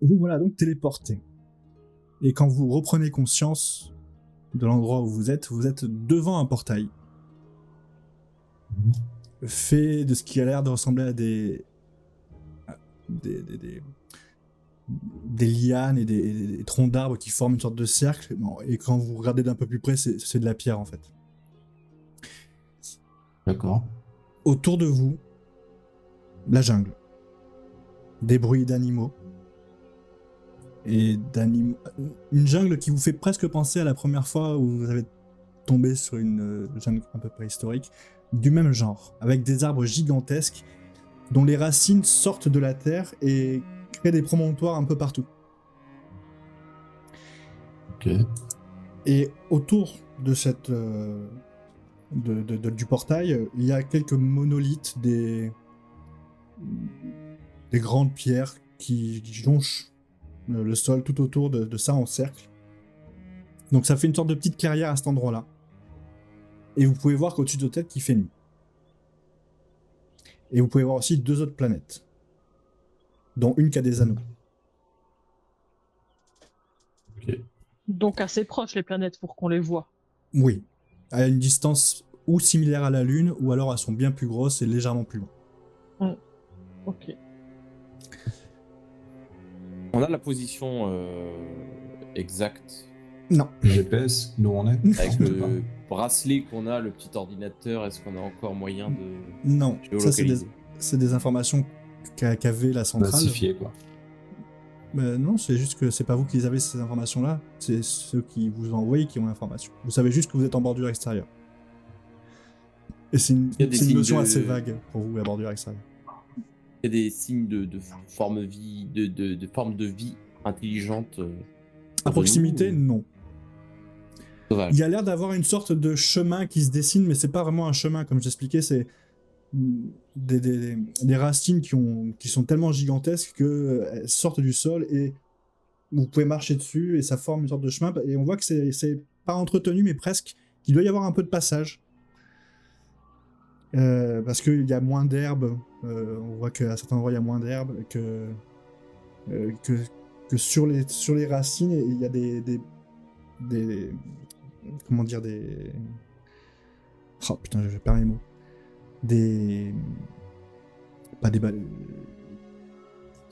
Vous voilà donc téléporté. Et quand vous reprenez conscience de l'endroit où vous êtes devant un portail. Fait de ce qui a l'air de ressembler à des lianes et des troncs d'arbres qui forment une sorte de cercle. Et quand vous regardez d'un peu plus près, c'est de la pierre en fait. D'accord. Autour de vous, la jungle. Des bruits d'animaux. Une jungle qui vous fait presque penser à la première fois où vous avez tombé sur une jungle un peu préhistorique, du même genre, avec des arbres gigantesques dont les racines sortent de la terre et créent des promontoires un peu partout. Ok. Et autour de cette du portail, il y a quelques monolithes, des grandes pierres qui jonchent le sol tout autour de ça en cercle. Donc ça fait une sorte de petite clairière à cet endroit-là. Et vous pouvez voir qu'au-dessus de votre tête, qu'il fait nuit. Et vous pouvez voir aussi 2 autres planètes, dont une qui a des anneaux. Ok. Donc assez proches les planètes pour qu'on les voit. Oui, à une distance ou similaire à la Lune, ou alors elles sont bien plus grosses et légèrement plus loin. Ok. On a la position exacte. Non. GPS, d'où on est. Avec le bracelet qu'on a, le petit ordinateur, est-ce qu'on a encore moyen de Non, ça géolocaliser? c'est des informations qu'avait la centrale. Classifié, quoi. Mais non, c'est juste que c'est pas vous qui les avez ces informations-là, c'est ceux qui vous ont envoyé qui ont l'information. Vous savez juste que vous êtes en bordure extérieure. Et c'est une notion assez vague pour vous, la bordure extérieure. Il y a des signes de forme de vie intelligente. À proximité, non. Sauvage. Il y a l'air d'avoir une sorte de chemin qui se dessine, mais c'est pas vraiment un chemin, comme j'expliquais, c'est des racines qui sont tellement gigantesques qu'elles sortent du sol et vous pouvez marcher dessus et ça forme une sorte de chemin. Et on voit que c'est pas entretenu, mais presque, qu'il doit y avoir un peu de passage. Parce qu'il y a moins d'herbe, on voit qu'à certains endroits il y a moins d'herbe, que sur les racines, il y a des comment dire, des... Oh putain, je perds mes mots. Pas des balles...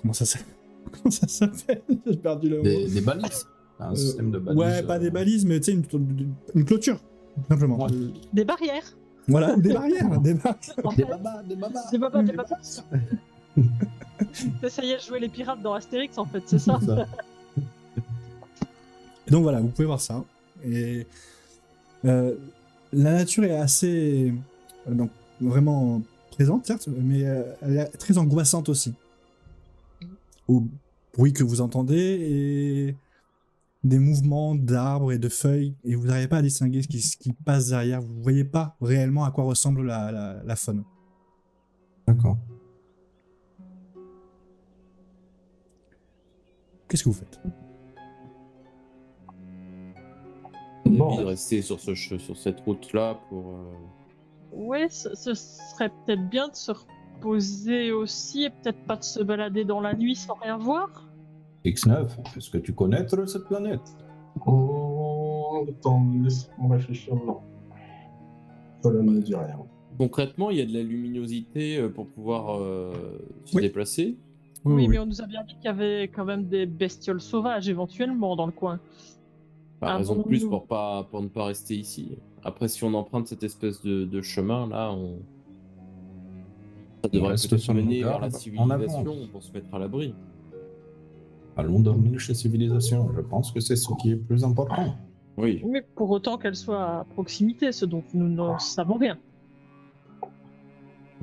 Comment ça s'appelle? J'ai perdu le mot. Des balises. Un système de balises. Ouais, pas des balises, mais tu sais, une clôture, tout simplement. Ouais. Des barrières. Voilà, des barrières. Des babas. Des babas. T'essayais de jouer les pirates dans Astérix, en fait, c'est ça. Et donc voilà, vous pouvez voir ça. Et la nature est assez... donc vraiment présente, certes, mais elle est très angoissante aussi. Au bruit que vous entendez et des mouvements d'arbres et de feuilles, et vous n'arrivez pas à distinguer ce qui passe derrière. Vous ne voyez pas réellement à quoi ressemble la faune. D'accord. Qu'est-ce que vous faites? Bon. De rester sur cette route-là pour... Ouais, ce serait peut-être bien de se reposer aussi et peut-être pas de se balader dans la nuit sans rien voir. X9, est-ce que tu connais cette planète? Attends, laisse-moi réfléchir, non. Ça ne me dit rien. Concrètement, il y a de la luminosité pour pouvoir se déplacer. Oui, mais on nous a bien dit qu'il y avait quand même des bestioles sauvages éventuellement dans le coin. Raison de plus pour ne pas rester ici. Après, si on emprunte cette espèce de chemin, là, ça devrait peut-être mener vers la civilisation pour se mettre à l'abri. Allons dormir chez Civilisation, je pense que c'est ce qui est plus important. Oui. Mais pour autant qu'elle soit à proximité, ce dont nous ne savons rien.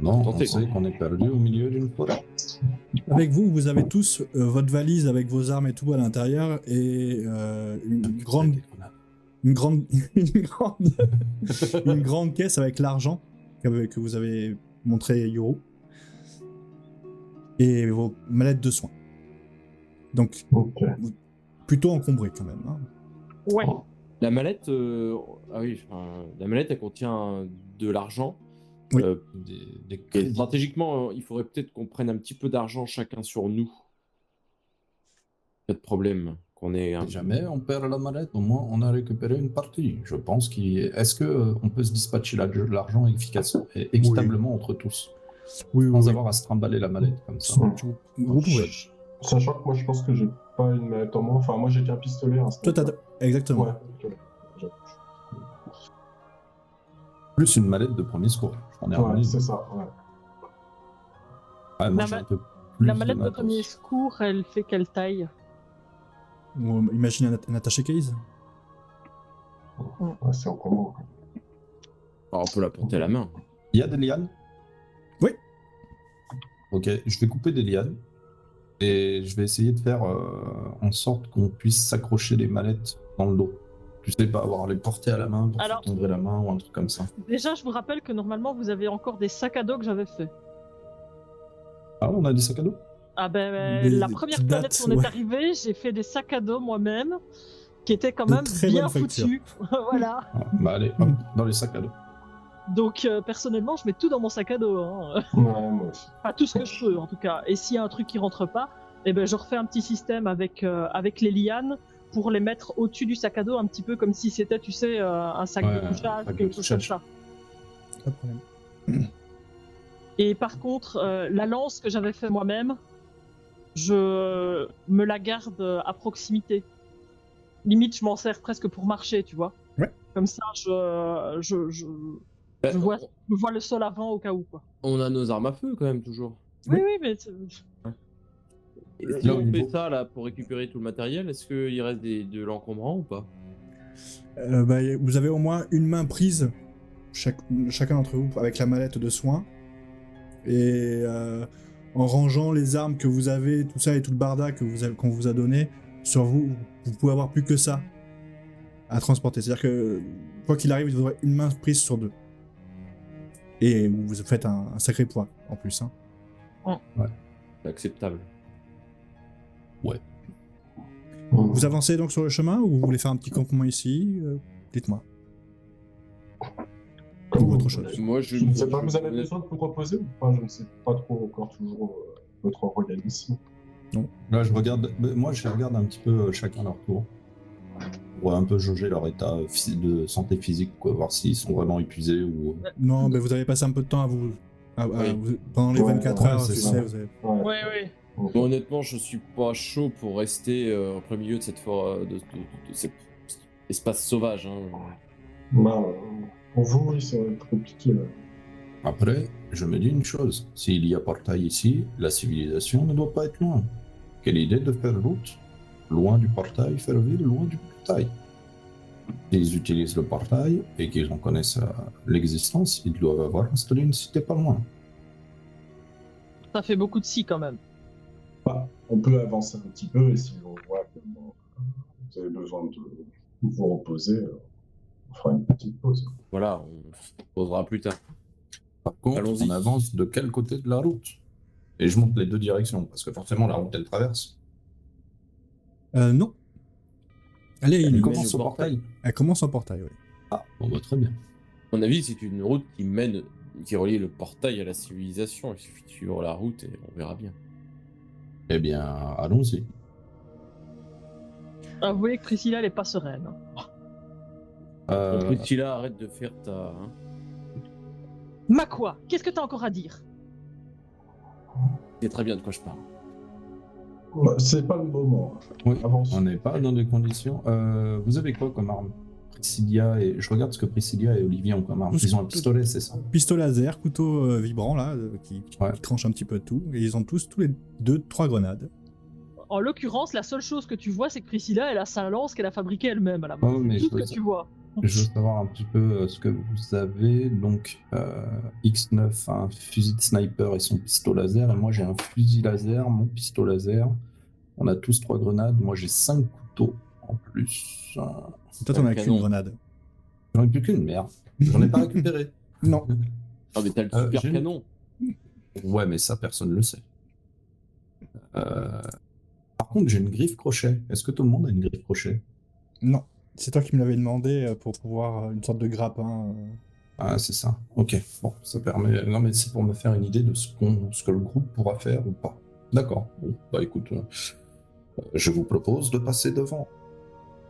Non, on sait qu'on est perdu au milieu d'une forêt. Avec vous, vous avez tous votre valise avec vos armes et tout à l'intérieur et une grande caisse avec l'argent que vous avez montré Yoro et vos mallettes de soins. Donc, plutôt encombré quand même. Hein. Ouais. La mallette, la mallette, elle contient de l'argent. Oui. Et stratégiquement, il faudrait peut-être qu'on prenne un petit peu d'argent chacun sur nous. Pas de problème qu'on ait un... Si jamais on perd la mallette, au moins on a récupéré une partie. Je pense est-ce que on peut se dispatcher l'argent équitablement entre tous, Oui, oui, sans oui. avoir à se trimballer la mallette comme ça. Vous pouvez. Sachant que moi, je pense que j'ai pas une mallette en main. Enfin, moi, j'ai qu'un pistolet. Un Toi, sniper. Exactement. Ouais, ok. J'avoue. Plus une mallette de premier secours. J'en ai Ouais, ramené. c'est ça. Ouais. Ouais, moi La j'ai ma- un peu plus La mallette de matos. premier secours, elle fait quelle taille? Ou imagine un attaché case. Ouais, c'est en commun. quoi. Alors, on peut la porter à la main. Il y a des lianes? Oui. Ok, je vais couper des lianes et je vais essayer de faire en sorte qu'on puisse s'accrocher les mallettes dans le dos. Tu sais, pas avoir les porter à la main pour Alors- se tomber la main ou un truc comme ça. Déjà, je vous rappelle que normalement, vous avez encore des sacs à dos que j'avais fait. Ah, on a des sacs à dos? Ah ben, Des- la des première petites planète dates, où on est ouais. arrivé, j'ai fait des sacs à dos moi-même, qui étaient quand De même très bien bonne facture. foutus. Voilà. Ah, bah allez, hop, dans les sacs à dos. Donc, personnellement, je mets tout dans mon sac à dos. Hein. Ouais, moi aussi. Enfin, tout ce que je peux, en tout cas. Et s'il y a un truc qui rentre pas, eh ben, je refais un petit système avec les lianes pour les mettre au-dessus du sac à dos, un petit peu comme si c'était, tu sais, un sac Ouais, de couchage, sac de quelque chose comme couchage. ça. Pas de problème. Et par contre, la lance que j'avais fait moi-même, je me la garde à proximité. Limite, je m'en sers presque pour marcher, tu vois. Ouais. Comme ça, je vois le sol avant au cas où, quoi. On a nos armes à feu quand même, toujours. Oui, oui, mais Et si Là, au on niveau- fait ça là pour récupérer tout le matériel, est-ce qu'il reste de l'encombrant ou pas? Bah, vous avez au moins une main prise, chacun d'entre vous, avec la mallette de soins. Et en rangeant les armes que vous avez, tout ça et tout le barda qu'on vous a donné, sur vous, vous pouvez avoir plus que ça à transporter. C'est-à-dire que, quoi qu'il arrive, vous aurez une main prise sur deux. Et vous faites un sacré poids, en plus. Hein. C'est acceptable. Vous avancez donc sur le chemin ou vous voulez faire un petit campement ici Dites-moi. Comme Ou autre vous chose. voulez. Moi, Je ne sais pas, vous avez besoin de vous reposer ou pas? Je ne sais pas trop encore toujours votre organisme. Là, je regarde un petit peu chacun leur tour. Pour un peu jauger leur état de santé physique, quoi, voir s'ils sont vraiment épuisés ou. Non, mais vous avez passé un peu de temps à vous... Oui. pendant les Ouais, 24 ouais, heures, c'est tu ça. sais, vous avez... Ouais. ouais, ouais. Bon, honnêtement, je suis pas chaud pour rester en plein milieu de cette forêt, de cet espace sauvage. Hein. Bah, pour vous, oui, ça va être compliqué. Là. Après, je me dis une chose, s'il y a portail ici, la civilisation ne doit pas être loin. Quelle idée de faire route, loin du portail, faire ville, loin du portail. S'ils utilisent le portail et qu'ils en connaissent l'existence, ils doivent avoir installé une cité pas loin. Ça fait beaucoup de si quand même. Bah, on peut avancer un petit peu et si on voit que vous avez besoin de vous reposer, on fera une petite pause. Voilà, on se posera plus tard. Par contre, Allons-y. on avance de quel côté de la route? Et je monte les deux directions, parce que forcément la route elle traverse. Non. Allez, Elle mène commence au au portail. elle commence en portail, oui. Ah, bon bah très bien. À mon avis, c'est une route qui relie le portail à la civilisation. Il suffit de suivre la route et on verra bien. Eh bien, allons-y. Avouez que Priscilla, elle est pas sereine. Priscilla, arrête de faire ta... hein. Ma quoi? Qu'est-ce que t'as encore à dire? C'est très bien de quoi je parle. Bah, c'est pas le moment. Oui, Avance. on n'est pas dans des conditions. Vous avez quoi comme arme? Priscilla et... Je regarde ce que Priscilla et Olivier ont comme arme. Ils ont un pistolet, c'est ça? Pistolet laser, couteau vibrant, là, qui tranche un petit peu tout. Et ils ont tous les 2-3 grenades. En l'occurrence, la seule chose que tu vois, c'est que Priscilla, elle a sa lance qu'elle a fabriquée elle-même à la main. Oh, mais C'est tout je ce veux que tu vois. Je veux savoir un petit peu ce que vous avez. Donc, X9 a un fusil de sniper et son pistolet laser. Et moi, j'ai un fusil laser, mon pistolet laser. On a tous 3 grenades. Moi, j'ai 5 couteaux en plus. Toi, t'en Un as canon. qu'une grenade. J'en ai plus qu'une, merde. J'en ai pas récupéré. Non. Ah, mais t'as le super j'ai une- canon. Ouais, mais ça, personne ne le sait. Par contre, j'ai une griffe crochet. Est-ce que tout le monde a une griffe crochet? Non. C'est toi qui me l'avais demandé pour pouvoir une sorte de grappin. Ah, c'est ça. Ok. Bon, ça permet. Non, mais c'est pour me faire une idée de ce que le groupe pourra faire ou pas. D'accord. Bon, bah écoute. Je vous propose de passer devant.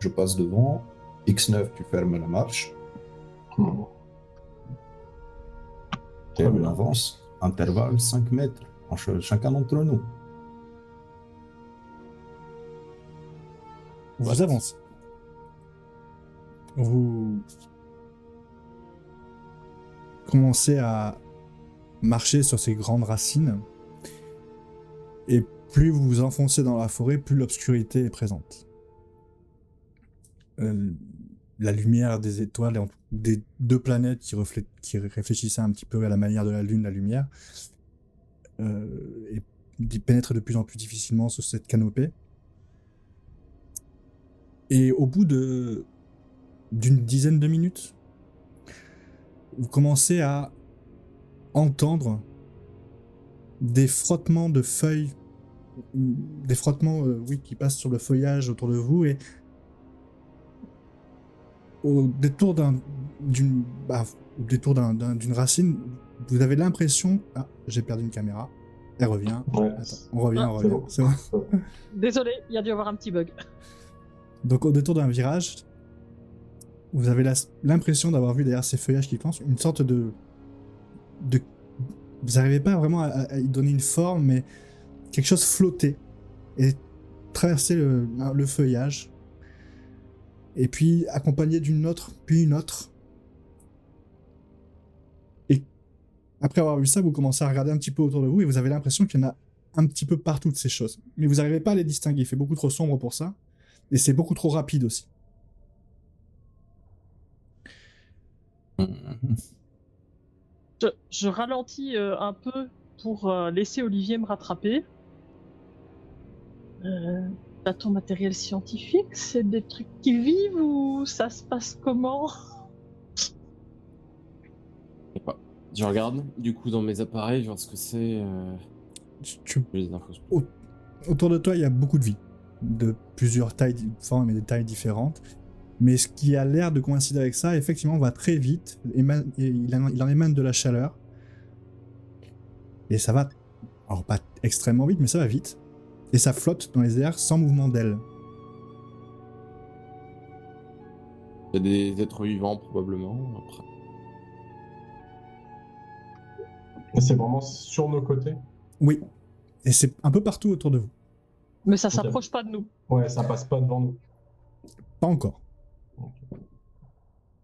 Je passe devant. X9, tu fermes la marche. Et on avance. Intervalle 5 mètres entre chacun d'entre nous. Vous avancez. Vous commencez à marcher sur ces grandes racines. Et plus vous vous enfoncez dans la forêt, plus l'obscurité est présente. La lumière des étoiles, des deux planètes qui réfléchissaient un petit peu à la manière de la Lune, la lumière, et pénètre de plus en plus difficilement sur cette canopée. Et au bout d'une dizaine de minutes, vous commencez à entendre des frottements de feuilles, des frottements qui passent sur le feuillage autour de vous, et au détour d'une racine, vous avez l'impression... Ah, j'ai perdu une caméra. Elle revient. Ouais. Attends, on revient. C'est bon. Désolé, il y a dû y avoir un petit bug. Donc au détour d'un virage, vous avez l'impression d'avoir vu derrière ces feuillages qui pensent une sorte de... Vous n'arrivez pas vraiment à y donner une forme, mais quelque chose flotter et traverser le feuillage. Et puis accompagné d'une autre, puis une autre. Et après avoir vu ça, vous commencez à regarder un petit peu autour de vous et vous avez l'impression qu'il y en a un petit peu partout de ces choses. Mais vous n'arrivez pas à les distinguer, il fait beaucoup trop sombre pour ça. Et c'est beaucoup trop rapide aussi. Je ralentis un peu pour laisser Olivier me rattraper. T'as ton matériel scientifique, c'est des trucs qui vivent ou ça se passe comment? Je sais pas. Je regarde du coup dans mes appareils, je vois ce que c'est. Les infos. Autour de toi, il y a beaucoup de vie, de plusieurs tailles, formes et des tailles différentes. Mais ce qui a l'air de coïncider avec ça, effectivement, va très vite. Et il en émane de la chaleur. Et ça va, alors pas extrêmement vite, mais ça va vite. Et ça flotte dans les airs sans mouvement d'aile. Il y a des êtres vivants probablement. Après. Et c'est vraiment sur nos côtés? Oui. Et c'est un peu partout autour de vous. Mais ça s'approche pas de nous. Ouais, ça passe pas devant nous. Pas encore.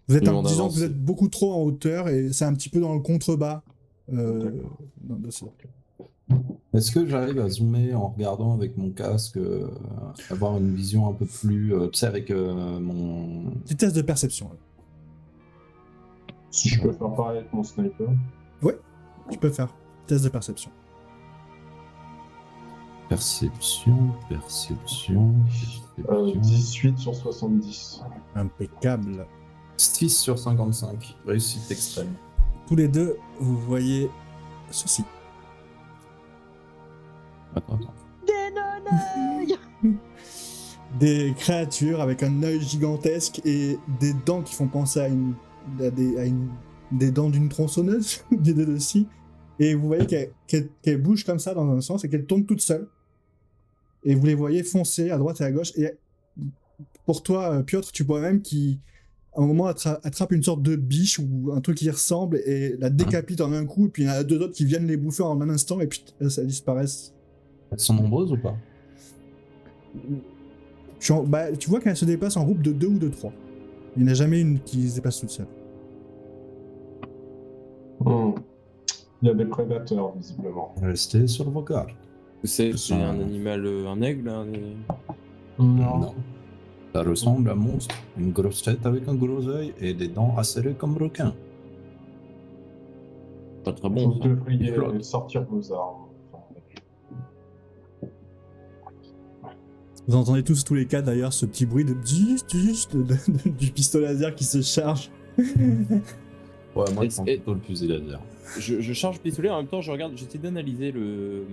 Vous êtes, disons que vous êtes beaucoup trop en hauteur et c'est un petit peu dans le contrebas. Est-ce que j'arrive à zoomer en regardant avec mon casque, avoir une vision un peu plus... tu sais, avec mon... Petit test de perception. Si je peux faire pareil avec mon sniper. Ouais, tu peux faire. Test de perception. Perception. 18 sur 70. Impeccable. 6 sur 55. Réussite extrême. Tous les deux, vous voyez ceci. Attends. Des non-œils. Des créatures avec un œil gigantesque et des dents qui font penser à des dents d'une tronçonneuse, des deux de scie. Et vous voyez qu'elle bouge comme ça dans un sens et qu'elle tourne toute seule. Et vous les voyez foncer à droite et à gauche. Et pour toi, Piotr, tu vois même à un moment, attrape une sorte de biche ou un truc qui y ressemble et la décapite en un coup. Et puis il y en a deux autres qui viennent les bouffer en un instant et puis ça disparaissent. Elles sont nombreuses ou pas? Tu vois qu'elles se déplacent en groupe de 2 ou de 3. Il n'y en a jamais une qui se déplace toute seule. Il y a des prédateurs, visiblement. Restez sur vos gardes. C'est un animal, un aigle Non. Ça ressemble à un monstre. Une grosse tête avec un gros œil et des dents acérées comme requin. Pas très Vous bon. devriez sortir vos armes. Vous entendez tous les cas d'ailleurs ce petit bruit de du pistolet laser qui se charge. Ouais, moi je prends plutôt le fusil laser. Je charge le pistolet, en même temps j'essaie d'analyser de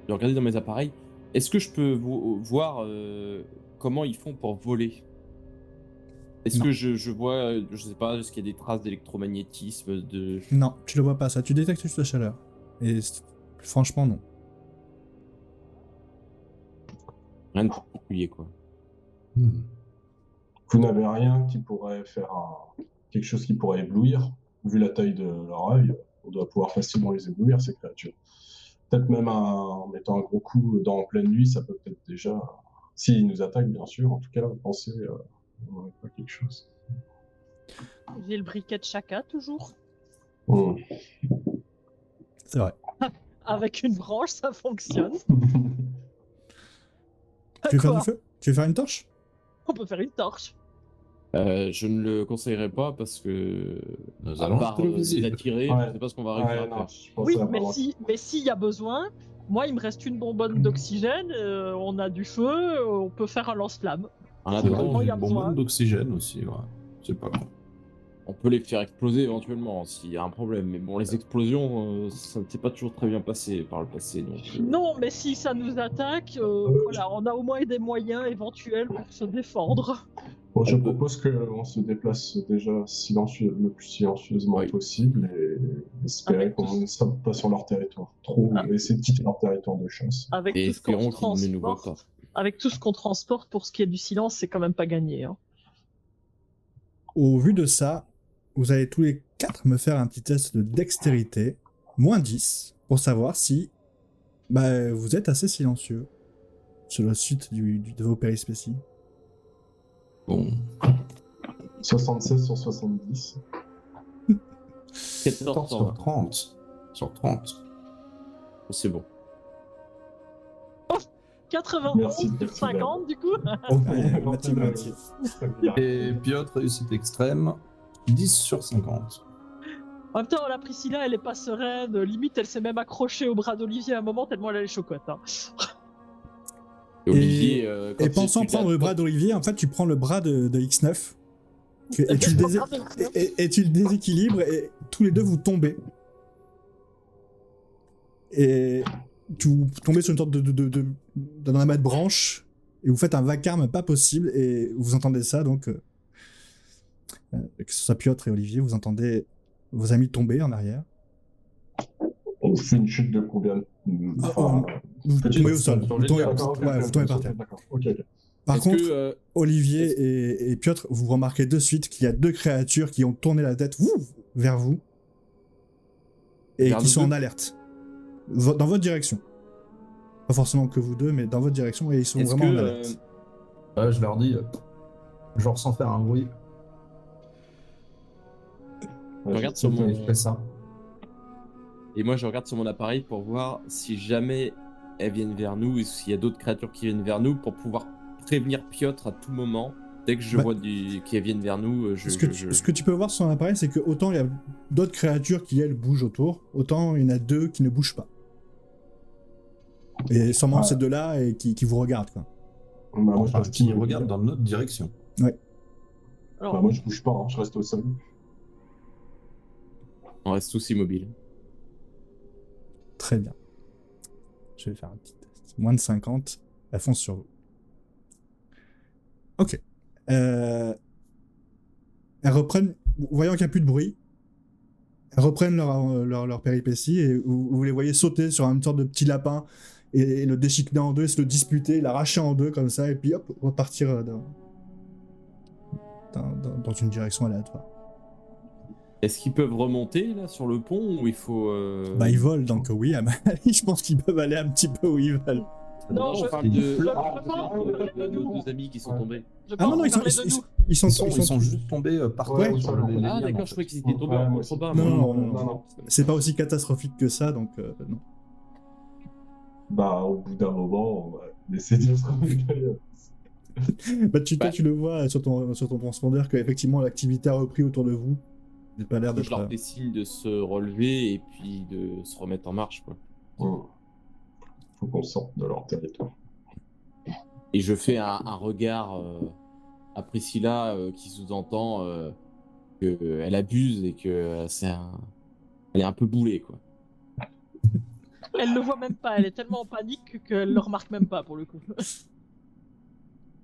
regarder dans mes appareils. Est-ce que je peux voir comment ils font pour voler? Est-ce que je vois, je sais pas, est-ce qu'il y a des traces d'électromagnétisme Non, tu le vois pas ça, tu détectes juste la chaleur. Et franchement non. Rien de particulier, quoi. Vous n'avez rien qui pourrait faire quelque chose qui pourrait éblouir. Vu la taille de leur œil, on doit pouvoir facilement les éblouir, ces créatures. Peut-être même en mettant un gros coup en pleine nuit, ça peut peut-être déjà... S'ils nous attaquent, bien sûr, en tout cas, pensez à quelque chose. J'ai le briquet de Chaka, toujours. C'est vrai. Avec une branche, ça fonctionne. Tu veux faire Quoi du feu? Tu veux faire une torche? On peut faire une torche. Je ne le conseillerais pas parce que, Nous à allons part jeter le les visible. attirer, Ouais. je sais pas ce qu'on va réussir à non, faire. je pense Oui, à mais vraiment- s'il y a besoin, moi, il me reste une bonbonne d'oxygène, on a du feu, on peut faire un lance-flamme. En C'est vrai, attendant, il y a une besoin. bonbonne d'oxygène aussi, ouais. C'est pas con. on peut les faire exploser éventuellement s'il y a un problème. Mais bon, les explosions, ça ne s'est pas toujours très bien passé par le passé. Donc, Non, mais si ça nous attaque, voilà, on a au moins des moyens éventuels pour se défendre. Bon, je On peut- propose qu'on se déplace déjà le plus silencieusement Oui. possible et espérer Avec qu'on tout- ne sorte pas sur leur territoire. Trop, essayer de quitter leur territoire de chasse. Avec Et tout ce qu'on espérons qu'ils ne nous voient transporte. Avec tout ce qu'on transporte, pour ce qui est du silence, c'est quand même pas gagné. Hein. Au vu de ça, vous allez tous les 4 me faire un petit test de dextérité, moins 10, pour savoir si vous êtes assez silencieux sur la suite de vos périspéties. Bon. 76 sur 70. 14 sur 30. Sur 30. c'est bon. 91 Merci, sur merci, 50, du coup. Moitié-moitié. Et Piotr, réussite extrême, 10 sur 50. En même temps, la Priscilla, elle est pas sereine. Limite, elle s'est même accrochée au bras d'Olivier à un moment, tellement elle a les chocottes. Hein. Et Olivier, quand Et pensant tu prendre le bras d'Olivier, en fait, tu prends le bras de X9 et tu le déséquilibres et tous les deux vous tombez. Et vous tombez sur une sorte d'un amas de branches et vous faites un vacarme pas possible et vous entendez ça donc que ce soit Piotr et Olivier, vous entendez vos amis tomber en arrière. On fait une chute de combien Vous petite- tombez au sol. sur Vous les tombez, deux, d'accord, ok, ouais, ok, vous tombez ok, par terre. d'accord, ok, ok. Par est-ce contre, que, Olivier et Piotr, vous remarquez de suite qu'il y a 2 créatures qui ont tourné la tête vers vous et Vers qui nous sont deux en alerte. Dans votre direction. Pas forcément que vous deux, mais dans votre direction, et ils sont est-ce vraiment en que alerte. Je leur dis, genre sans faire un bruit, je regarde sur mon... je fais ça. Et moi, je regarde sur mon appareil pour voir si jamais elles viennent vers nous et s'il y a d'autres créatures qui viennent vers nous pour pouvoir prévenir Piotr à tout moment. Dès que je vois qu'elles viennent vers nous, Ce que tu peux voir sur un appareil, c'est que autant il y a d'autres créatures qui, elles, bougent autour, autant il y en a 2 qui ne bougent pas. Et sûrement ces 2-là et qui vous regardent, quoi. Bah, moi, je Enfin, reste qui immobile. regarde dans notre direction. Alors, Bah, moi, je bouge pas, hein, je reste au sol. On reste tous immobiles. Très bien. Je vais faire un petit test. Moins de 50, elles foncent sur vous. Ok. Elles reprennent, voyant qu'il n'y a plus de bruit, elles reprennent leur péripétie et vous les voyez sauter sur une sorte de petit lapin et le déchiqueter en deux, se le disputer, l'arracher en deux comme ça et puis hop, repartir dans une direction aléatoire. Est-ce qu'ils peuvent remonter là sur le pont ou il faut... Bah ils volent donc oui, je pense qu'ils peuvent aller un petit peu où ils veulent. Non, on je- parle de... je- de nos 2 amis qui sont tombés. je Ah non, pense non, qu'on parlait de nous. ils sont Ils sont juste tombés par Ouais, terre au sur sol, les en fait. Ah lianes, d'accord, en je fait. croyais qu'ils étaient tombés Ouais, en moi aussi. contrebas. Non. C'est pas aussi catastrophique que ça, donc non. Bah, au bout d'un moment, on va essayer de se réveiller. Bah, tu le vois sur ton transpondeur qu'effectivement l'activité a repris autour de vous. Vous n'avez pas l'air Je d'être... leur fais signe de se relever et puis de se remettre en marche, quoi. Faut qu'on sorte de leur territoire. Et je fais un regard à Priscilla qui sous-entend qu'elle abuse et que elle est un peu boulée, quoi. Elle le voit même pas, elle est tellement en panique qu'elle le remarque même pas pour le coup.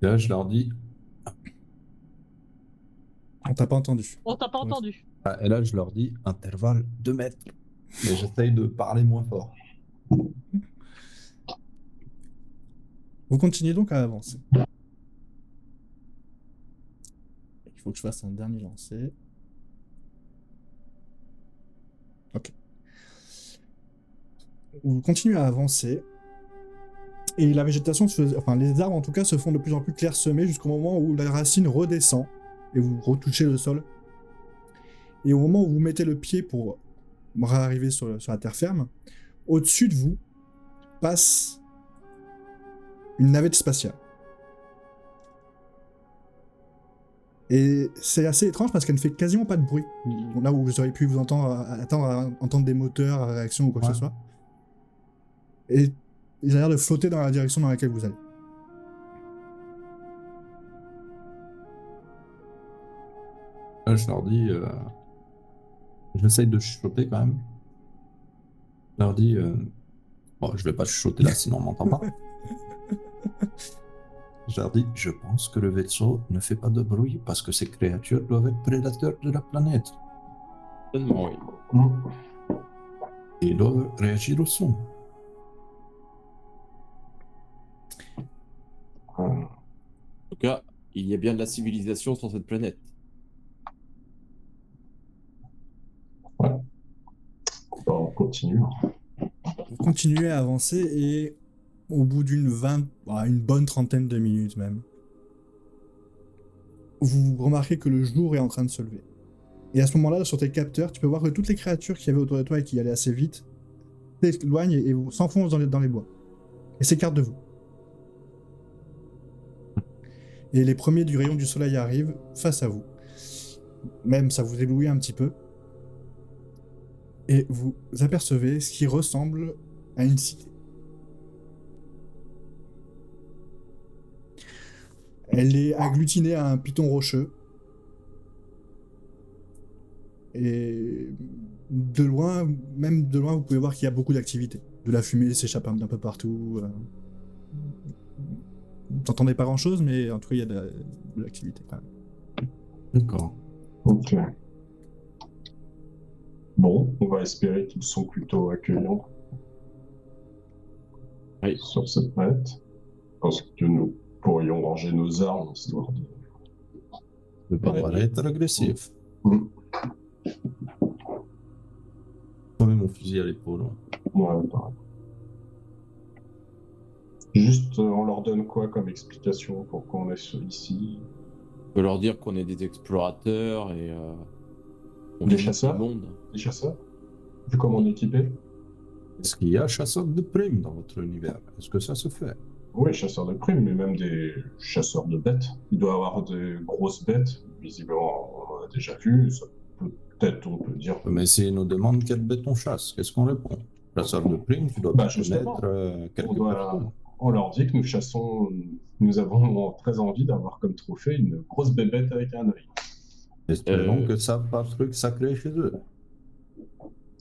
Et là, je leur dis, On t'a pas entendu. On t'a pas entendu. et là, je leur dis, intervalle 2 mètres. Et j'essaye de parler moins fort. Vous continuez donc à avancer. Il faut que je fasse un dernier lancer. Ok. Vous continuez à avancer. Et la végétation, enfin les arbres en tout cas, se font de plus en plus clairsemés jusqu'au moment où la racine redescend et vous retouchez le sol. Et au moment où vous mettez le pied pour arriver sur la terre ferme, au-dessus de vous passe une navette spatiale. Et c'est assez étrange parce qu'elle ne fait quasiment pas de bruit. Là où vous auriez pu vous entendre des moteurs, réactions ou quoi que ce soit. Et il a l'air de flotter dans la direction dans laquelle vous allez. Là, je leur dis... J'essaye de chuchoter quand même. Je leur dis... Bon, je vais pas chuchoter là, sinon on m'entend pas. Je leur dis, je pense que le vaisseau ne fait pas de bruit parce que ces créatures doivent être prédateurs de la planète. Certainement, oui. Et ils doivent réagir au son. En tout cas, il y a bien de la civilisation sur cette planète. Bon, on continue. Vous continuez à avancer et au bout d'une une bonne trentaine de minutes même, vous remarquez que le jour est en train de se lever. Et à ce moment-là, sur tes capteurs, tu peux voir que toutes les créatures qu'il y avait autour de toi et qui allaient assez vite s'éloignent et s'enfoncent dans les bois. Et s'écartent de vous. Et les premiers du rayon du soleil arrivent face à vous. Même ça vous éblouit un petit peu. Et vous apercevez ce qui ressemble à une cité. Elle est agglutinée à un piton rocheux. Et même de loin, vous pouvez voir qu'il y a beaucoup d'activité. De la fumée s'échappe d'un peu partout. Vous n'entendez pas grand-chose, mais en tout cas, il y a de l'activité quand même. D'accord. Ok. Bon, on va espérer qu'ils sont plutôt accueillants Oui. sur cette planète. Parce que nous pourrions ranger nos armes, histoire de... Ne pas paraître agressif. Quand même mon fusil à l'épaule. Ouais, pareil. Juste, on leur donne quoi comme explication pour qu'on est ici? On peut leur dire qu'on est des explorateurs et on Des visite chasseurs le monde. Des chasseurs? Vu comment on est équipé? Est-ce qu'il y a chasseurs de primes dans votre univers? Est-ce que ça se fait? Oui, chasseurs de primes, mais même des chasseurs de bêtes. Il doit y avoir des grosses bêtes. Visiblement, on en a déjà vu. Peut-être on peut dire... Mais s'ils nous demandent quelle bête on chasse, qu'est-ce qu'on répond? Chasseur de primes, tu dois Bah, pas justement. connaître quelques personnes. On leur dit que nous avons très envie d'avoir comme trophée une grosse bébête avec un œil. Espérons que ça pas un truc sacré chez eux.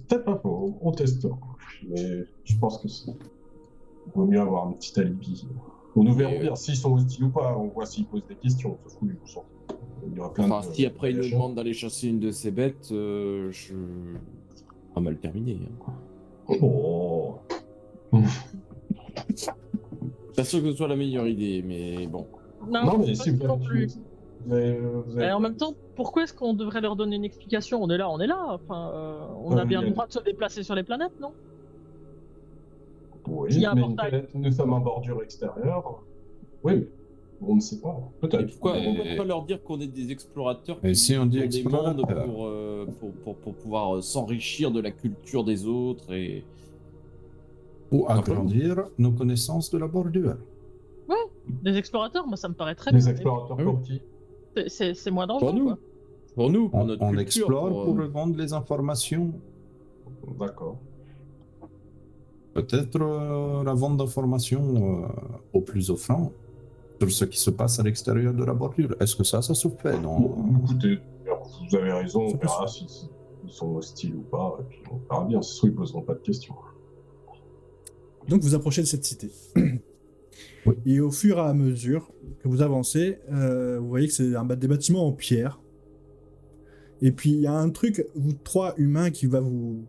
Peut-être pas faux, on testera. Mais je pense que il vaut mieux avoir un petit alibi. On nous verra bien s'ils sont hostiles ou pas, on voit s'ils posent des questions. Ça se trouve, ils sont... Il y aura plein Enfin, si après ils nous demandent d'aller chasser une de ces bêtes, je... Pas mal terminé. Hein. Oh. Pas sûr que ce soit la meilleure idée, mais bon. Non, mais si vous non plus. avez... Et en même temps, pourquoi est-ce qu'on devrait leur donner une explication? On est là. Enfin, on a bien le droit de se déplacer sur les planètes, non? Oui, S'il y a un mais portail. nous sommes en bordure extérieure. Oui, mais on ne sait pas. Et Peut-être. pourquoi Mais- on ne peut pas leur dire qu'on est des explorateurs Et si on dit ont des mondes explorateur pour pouvoir s'enrichir de la culture des autres et... Ou agrandir nos connaissances de la bordure. Des explorateurs, moi ça me paraît très Des bien. explorateurs pour qui? C'est moins dangereux, Pour nous. quoi. Pour nous, pour On, notre on culture. explore pour euh, revendre les informations. D'accord. Peut-être la vente d'informations au plus offrant sur ce qui se passe à l'extérieur de la bordure. Est-ce que ça se fait Bon, écoutez, vous avez raison, on Ça peut verra s'ils sont hostiles ou pas, et puis on verra bien, ce soir ils poseront pas de questions. Donc vous approchez de cette cité. Oui. Et au fur et à mesure que vous avancez, vous voyez que c'est des bâtiments en pierre. Et puis il y a un truc, vous trois humains, qui va vous...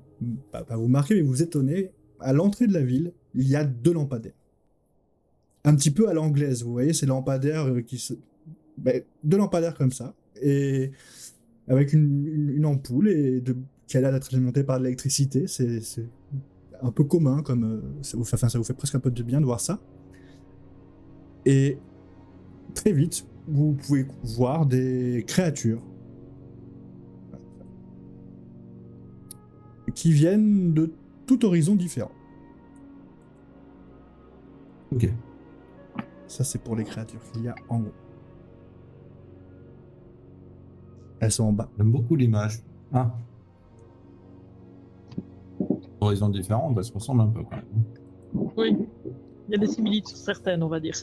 pas vous marquer, mais vous étonner. À l'entrée de la ville, il y a 2 lampadaires. un petit peu à l'anglaise, vous voyez, ces lampadaires deux lampadaires comme ça, et avec une ampoule qui a l'air d'être alimentée par de l'électricité. C'est un peu commun, comme ça vous fait presque un peu de bien de voir ça. Et très vite, vous pouvez voir des créatures qui viennent de tout horizon différent. Ok. Ça, c'est pour les créatures qu'il y a en haut. Elles sont en bas. J'aime beaucoup l'image. Ah. Horizons différents, elles se ressemblent un peu quand même. Oui, il y a des similitudes certaines, on va dire.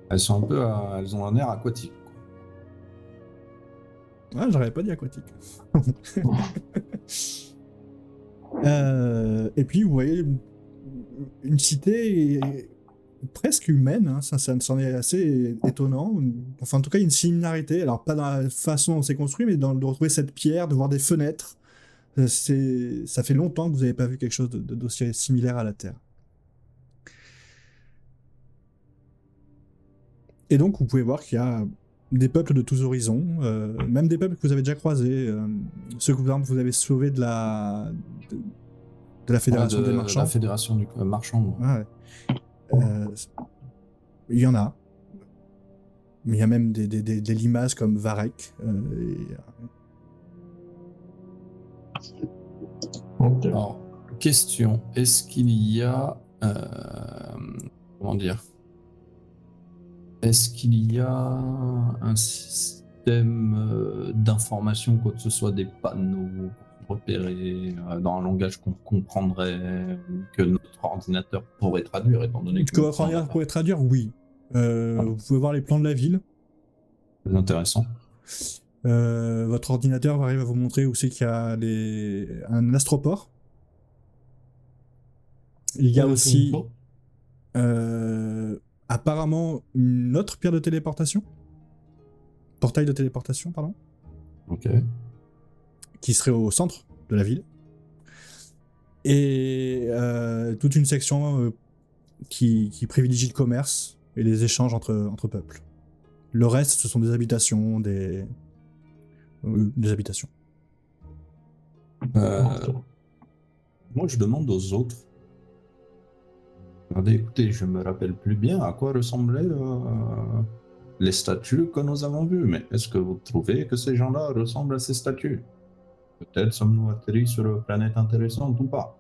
Elles sont un peu, elles ont un air aquatique. Ouais, j'aurais pas dit aquatique. Et puis, vous voyez une cité presque humaine, hein. Ça c'en est assez étonnant. Enfin, en tout cas, il y a une similarité. Alors, pas dans la façon dont c'est construit, mais de retrouver cette pierre, de voir des fenêtres. Ça fait longtemps que vous n'avez pas vu quelque chose d'aussi similaire à la Terre. Et donc, vous pouvez voir qu'il y a des peuples de tous horizons, même des peuples que vous avez déjà croisés, ceux que vous avez sauvés de la Fédération des Marchands. La Fédération du Marchand. Ouais. Il y en a. Mais il y a même des limaces comme Varek. Ok. Alors, question, est-ce qu'il y a... comment dire? Est-ce qu'il y a un système d'information, quoi que ce soit, des panneaux pour repérer dans un langage qu'on comprendrait, que notre ordinateur pourrait traduire, étant donné Que votre ordinateur pourrait traduire, oui. Vous pouvez voir les plans de la ville. C'est intéressant. Votre ordinateur arrive à vous montrer où c'est qu'il y a un astroport. Il y a aussi apparemment une autre pierre de téléportation. Portail de téléportation, pardon. Ok. Qui serait au centre de la ville. Et toute une section qui privilégie le commerce et les échanges entre peuples. Le reste, ce sont des habitations, des habitations. Moi, je demande aux autres. Regardez, écoutez, je me rappelle plus bien à quoi ressemblaient les statues que nous avons vues, mais est-ce que vous trouvez que ces gens-là ressemblent à ces statues? Peut-être sommes-nous atterris sur une planète intéressante ou pas?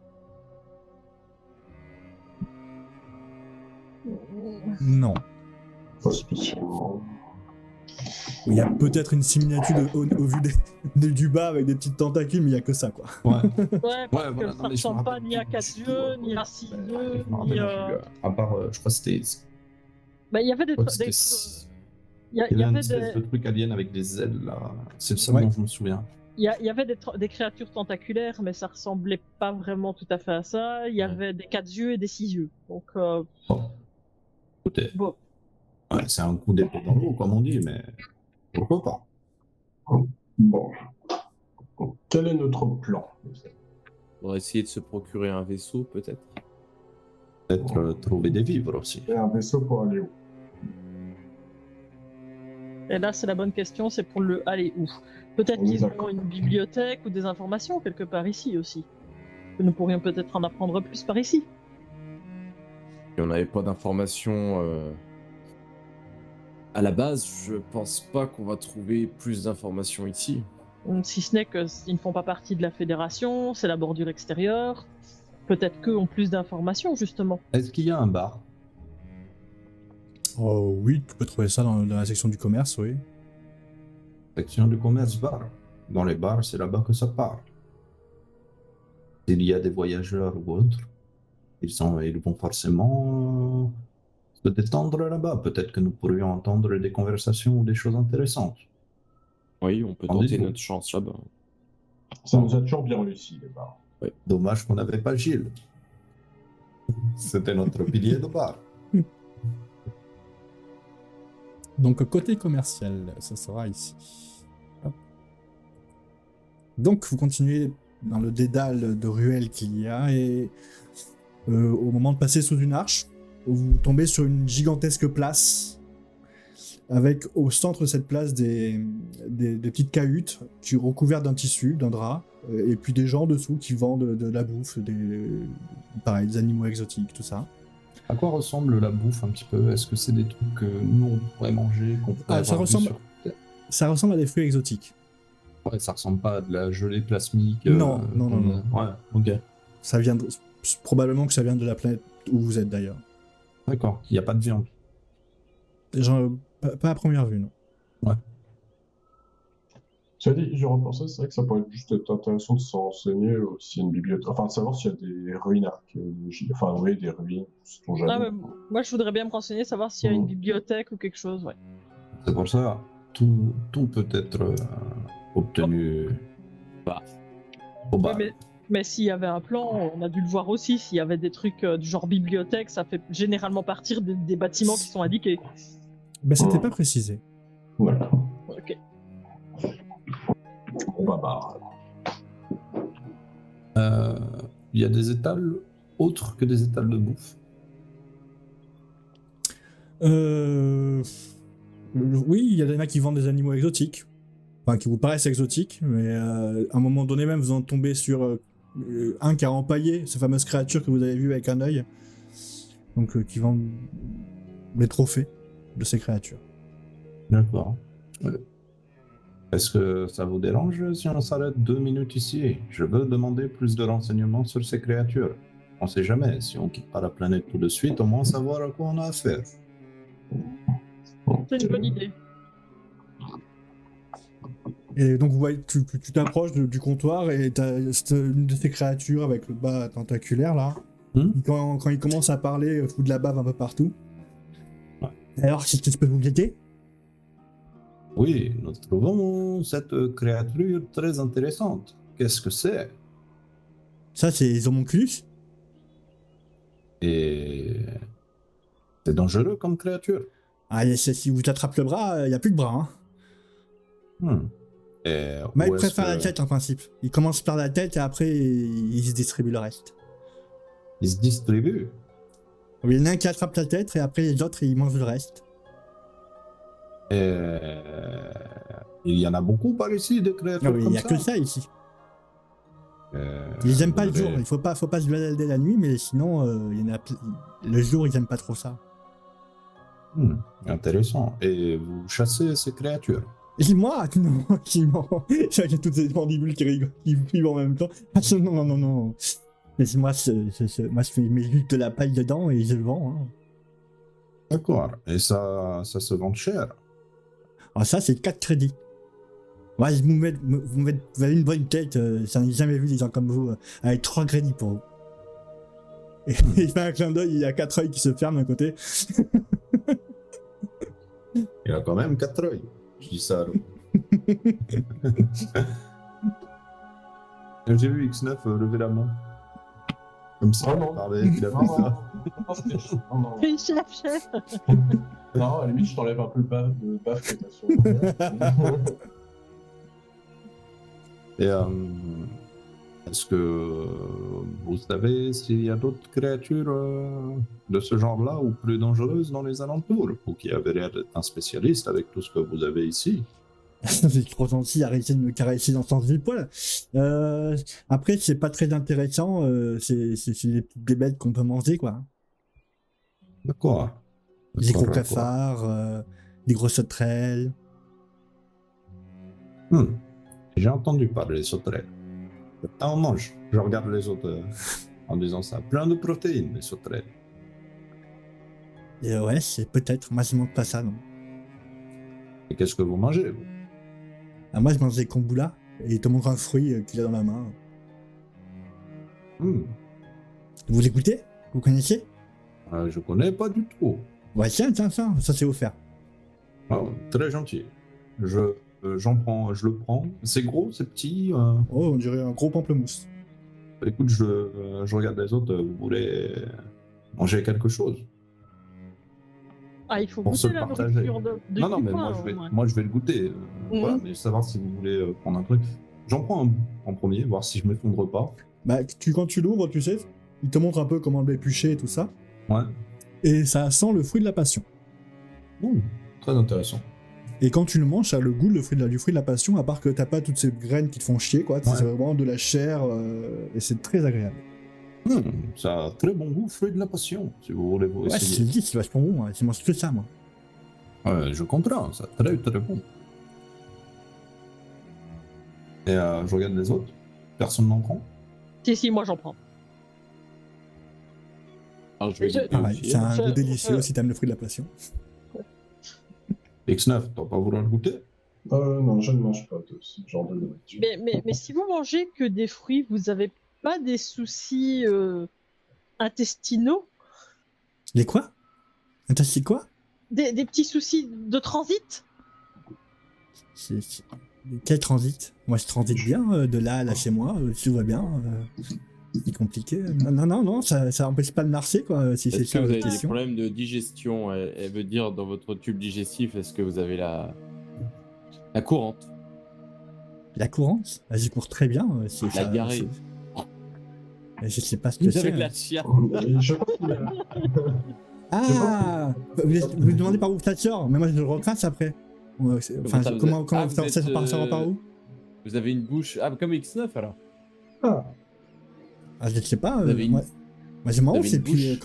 Non. Pas spécialement. Il y a peut-être une similitude au vu du bas avec des petites tentacules, mais il n'y a que ça, quoi. Ouais. Ouais, parce voilà, que non, ça mais je me ressemble pas rappelle ni à plus 4 du yeux, tout, ni à 6 je yeux, me ni rappelle plus, à part, je crois que c'était... Bah, il y avait je crois que des... c'était- Il y Il y avait une avait espèce de des... truc alien avec des ailes, là. C'est ça Ouais. dont je me souviens. Il y avait des créatures tentaculaires, mais ça ressemblait pas vraiment tout à fait à ça. Il y avait des 4 yeux et des 6 yeux. Donc, Bon. Écoutez, bon. ouais, c'est un coup d'épée dans l'eau, comme on dit, mais pourquoi pas? Bon. Quel est notre plan? On va essayer de se procurer un vaisseau, peut-être. Peut-être trouver des vivres aussi. Et un vaisseau pour aller où? Et là, c'est la bonne question, c'est pour le aller où? Peut-être On est qu'ils ont d'accord. une bibliothèque ou des informations quelque part ici aussi. Que nous pourrions peut-être en apprendre plus par ici. Et on n'avait pas d'informations à la base, je pense pas qu'on va trouver plus d'informations ici. Si ce n'est qu'ils ne font pas partie de la fédération, c'est la bordure extérieure. Peut-être qu'eux ont plus d'informations, justement. Est-ce qu'il y a un bar? Oh oui, tu peux trouver ça dans la section du commerce, oui. Section du commerce bar. Dans les bars, c'est là-bas que ça part. S'il y a des voyageurs ou autres, ils vont forcément se détendre là-bas. Peut-être que nous pourrions entendre des conversations ou des choses intéressantes. Oui, on peut En tenter dites-vous. notre chance là-bas. Ça nous a toujours bien réussi, les bars. Dommage qu'on n'avait pas Gilles. C'était notre pilier de bar. Donc côté commercial, ça sera ici. Hop. Donc vous continuez dans le dédale de ruelles qu'il y a et au moment de passer sous une arche, vous tombez sur une gigantesque place, avec au centre de cette place des petites cahutes qui sont recouvertes d'un tissu, d'un drap, et puis des gens dessous qui vendent de la bouffe, pareil, des animaux exotiques, tout ça. À quoi ressemble la bouffe un petit peu? Est-ce que c'est des trucs que nous on pourrait manger, qu'on pourrait ça avoir vu ressemble- sur Terre? Ça ressemble à des fruits exotiques. Ouais, ça ressemble pas à de la gelée plasmique. Non. Ouais, ok. Ça vient probablement que ça vient de la planète où vous êtes d'ailleurs. D'accord. Il n'y a pas de viande. Genre, pas à première vue, non. Tu as dit, je repensais, c'est vrai que ça pourrait juste être intéressant de s'en renseigner s'il y a une bibliothèque, enfin de savoir s'il y a des ruines archéologiques, enfin oui, des ruines, sait-on jamais. Ah, mais moi, je voudrais bien me renseigner, savoir s'il y a une bibliothèque ou quelque chose. Ouais. C'est pour ça, tout peut être obtenu au bas. Ouais, mais s'il y avait un plan, on a dû le voir aussi. S'il y avait des trucs du genre bibliothèque, ça fait généralement partir des bâtiments qui sont indiqués. Ben, c'était pas précisé. Voilà. Ok. Bon, Il y a des étals autres que des étals de bouffe. Oui, il y a des mecs qui vendent des animaux exotiques. Enfin, qui vous paraissent exotiques, mais à un moment donné même, vous en tombez sur un qui a empaillé ces fameuses créatures que vous avez vues avec un œil. Donc, qui vendent des trophées de ces créatures. D'accord. Est-ce que ça vous dérange si on s'arrête 2 minutes ici? Je veux demander plus de renseignements sur ces créatures. On sait jamais, si on quitte pas la planète tout de suite, au moins savoir à quoi on a affaire. C'est une bonne idée. Et donc, vous voyez, tu t'approches du comptoir et t'as une de ces créatures avec le bas tentaculaire là. Quand il commence à parler, fout de la bave un peu partout. Ouais. Alors, qu'est-ce que je peux vous guetter? Oui, nous trouvons cette créature très intéressante. Qu'est-ce que c'est? Ça, c'est les homonculus. Et c'est dangereux comme créature. Ah, si vous t'attrape le bras, il n'y a plus de bras. Hein. Et Mais il où est-ce préfère la que- tête en principe. Il commence par la tête et après, il se distribue le reste. Il se distribue. Il y en a un qui attrape la tête et après les autres, ils mangent le reste. Et il y en a beaucoup par ici, des créatures Non, mais il comme n'y a que ça ici. Ils aiment pas le vous jour. avez- Il faut pas se balader la nuit, mais sinon, il y en a le jour, ils aiment pas trop ça. Intéressant. Et vous chassez ces créatures? Et moi, non, j'ai toutes ces mandibules qui vivent en même temps. Ah, non. Mais moi, je fais mes luttes de la paille dedans et je le vends. Hein. D'accord. Et ça se vend cher? Alors ça, c'est 4 crédits. Ouais, vous avez une bonne tête, j'en ai jamais vu des gens comme vous, avec 3 crédits pour vous. Et il fait un clin d'œil, il y a 4 œils qui se ferment d'un côté. Il a quand même 4 œils. Je dis ça. J'ai vu X9 lever la main. Comme ça, Oh non. il parlait, il a fait ça. Non. Oui, chef. Non, à la limite, je t'enlève un peu le baf que t'as sur. Et est-ce que vous savez s'il y a d'autres créatures de ce genre-là ou plus dangereuses dans les alentours? Vous qui avez l'air d'être un spécialiste avec tout ce que vous avez ici. C'est trop gentil, arrêtez de me caresser dans le sens du poil. Après, c'est pas très intéressant, c'est des bêtes qu'on peut manger, quoi. D'accord. Des gros D'accord. cafards, des grosses sauterelles. J'ai entendu parler des sauterelles. Ah, on mange. Je regarde les autres en disant ça. Plein de protéines, les sauterelles. Et ouais, c'est peut-être. Moi, je mange pas ça, non. Et qu'est-ce que vous mangez, vous? Ah, moi, je mange des kombulas et il te montre un fruit qu'il a dans la main. Vous les goûtez? Vous connaissez? Je connais pas du tout. Ouais, tiens, ça c'est offert. Ah, très gentil. Je le prends. C'est gros, c'est petit. Oh, on dirait un gros pamplemousse. Écoute, je regarde les autres. Vous voulez manger quelque chose? Ah, il faut Pour se goûter la partager. nourriture de Non, mais Kippa, moi je vais le goûter. Voilà, mais savoir si vous voulez prendre un truc. J'en prends un bout en premier, voir si je m'effondre pas. Bah, quand tu l'ouvres, tu sais, il te montre un peu comment le éplucher et tout ça. Ouais. Et ça sent le fruit de la passion. Très intéressant. Et quand tu le manges, ça a le goût du fruit de la passion, à part que t'as pas toutes ces graines qui te font chier, quoi. Ouais. C'est vraiment de la chair, et c'est très agréable. Ça a très bon goût, fruit de la passion, si vous voulez vous Ouais, je te essayer. le dis, c'est vachement bon, hein. Je mange que ça, moi. Ouais, je comprends, c'est très très bon. Et je regarde les autres. Personne n'en prend. Si, moi j'en prends. Alors, je vais Je- goûter Pareil, aussi, c'est hein. un Je- goût délicieux je- si t'aimes le fruit de la passion. X9, tu vas pas vouloir le goûter? Non, je ne mange pas de ce genre de nourriture. Mais si vous mangez que des fruits, vous avez pas des soucis intestinaux? Les quoi? Attends, c'est quoi? Des petits soucis de transit? C'est- Quel transit? Moi, je transite bien, de là à là chez moi, tout va bien. C'est compliqué. Non, ça empêche pas de marcher, quoi, si c'est Est-ce que ça vous la avez des question. problèmes de digestion? Elle veut dire dans votre tube digestif, est-ce que vous avez la courante? La courante? Ah, j'y cours très bien. C'est La ça, diarrhée. Je sais pas ce que c'est. Avec la chia. Et je pense qu'il y a- Ah! Vous me demandez par où ça sort, mais moi je le retrace après. Enfin, ça, vous comment êtes- ah, vous ça êtes, part par où? Vous avez une bouche... Ah, comme X9 alors. Ah, Ah, je sais pas. Vous avez une- Moi, je m'en vous avez ouf, et une puis bouche.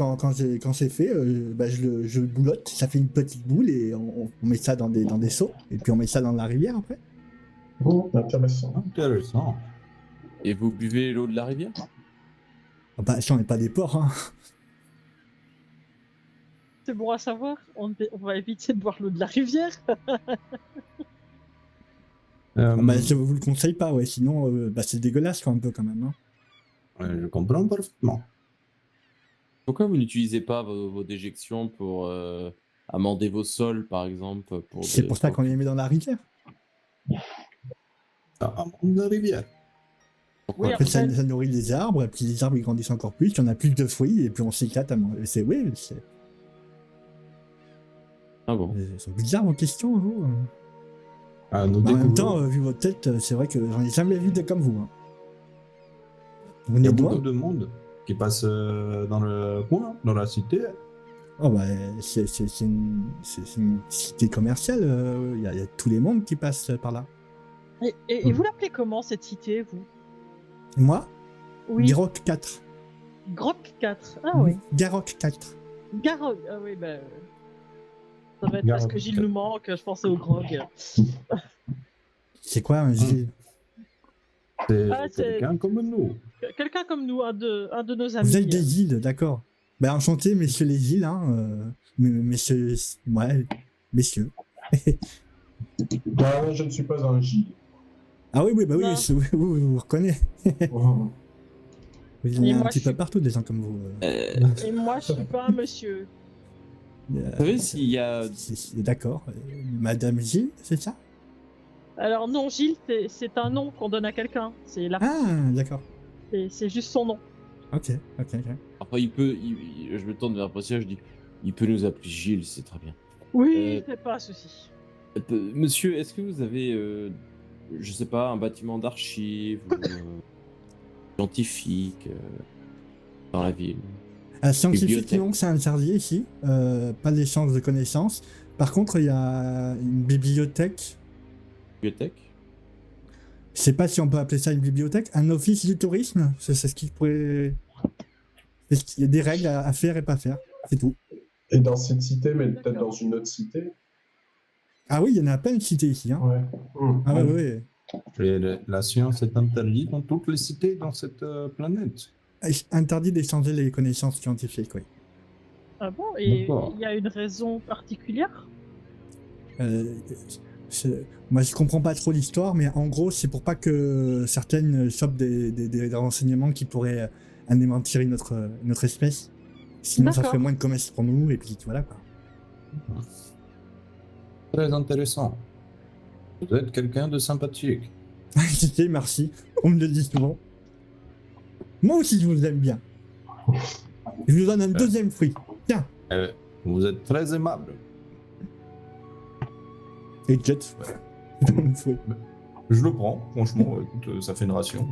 quand c'est fait, bah, je le boulotte, ça fait une petite boule et on met ça dans des seaux, et puis on met ça dans la rivière après. intéressant. Intéressant. Et vous buvez l'eau de la rivière? Ah, bah, ça, on n'est pas des porcs, hein. C'est bon à savoir. On va éviter de boire l'eau de la rivière. Bah, je vous le conseille pas, ouais, sinon bah, c'est dégueulasse quoi, un peu quand même. Hein. Je comprends parfaitement. Pourquoi vous n'utilisez pas vos déjections pour amender vos sols, par exemple C'est pour ça qu'on les met dans la rivière. À la rivière. Pourquoi Oui, Après, ça après- nourrit les arbres, et puis les arbres ils grandissent encore plus, puis on a plus de fruits, et puis on s'éclate à manger. Oui, Ah bon. c'est bizarre vos questions, vous. Nous Bah, en même découvrons- temps, vu votre tête, c'est vrai que j'en ai jamais vu des comme vous. Hein. Vous Il y venez a de beaucoup loin? de monde qui passe dans le coin, dans la cité. Oh, bah, c'est une cité commerciale, il y a tous les mondes qui passent par là. Et vous l'appelez comment cette cité, vous? Et moi, Oui. Garok 4. Grok 4. Ah oui. Garok 4. Garog. Ah oui, bah. Ça va être Garog parce que Gilles 4. nous manque, je pensais au grog. C'est quoi un Gilles? C'est Ah, c'est- quelqu'un comme nous. Quelqu'un comme nous, un de nos amis. Vous êtes des îles, d'accord. Bah, enchanté, messieurs les îles, hein. Messieurs. Ouais, messieurs. Bah, je ne suis pas un Gilles. Ah oui, bah oui, Non. vous reconnaissez. Oh. Il y en a Et un moi, petit je peu suis- partout, des gens comme vous. Et moi, je suis pas un monsieur. Vous savez s'il y a... D'accord. Madame Gilles, c'est ça? Alors non, Gilles, c'est un nom qu'on donne à quelqu'un. Ah, d'accord. C'est juste son nom. Ok. Enfin, je me tourne vers Possia, je dis, il peut nous appeler Gilles, c'est très bien. Oui, c'est pas un souci. Monsieur, est-ce que vous avez, je sais pas, un bâtiment d'archives ou scientifique dans la ville? Scientifique, Bibliothèque. non, c'est interdit ici. Pas d'échange de connaissances. Par contre, il y a une bibliothèque. Bibliothèque? Je sais pas si on peut appeler ça une bibliothèque. Un office du tourisme, c'est ce qui pourrait. Il y a des règles à faire et pas faire. C'est tout. Et dans cette cité, mais peut-être D'accord. dans une autre cité. Ah oui, il y en a plein de cités ici. Hein. Ouais. Ah ouais. Et la science est interdite dans toutes les cités dans cette planète. Interdit d'échanger les connaissances scientifiques, oui. Ah bon? Et D'accord. il y a une raison particulière? Moi, je comprends pas trop l'histoire, mais en gros, c'est pour pas que certaines chopent des renseignements qui pourraient anéantir notre espèce. Sinon, ça D'accord. ferait moins de commerce pour nous, et puis voilà quoi. Très intéressant. Vous êtes quelqu'un de sympathique. Je sais, merci. On me le dit souvent. Moi aussi, je vous aime bien. Je vous donne un deuxième fruit. Tiens. Vous êtes très aimable. Et Jet. Fruit. Je le prends, franchement, écoute, ça fait une ration.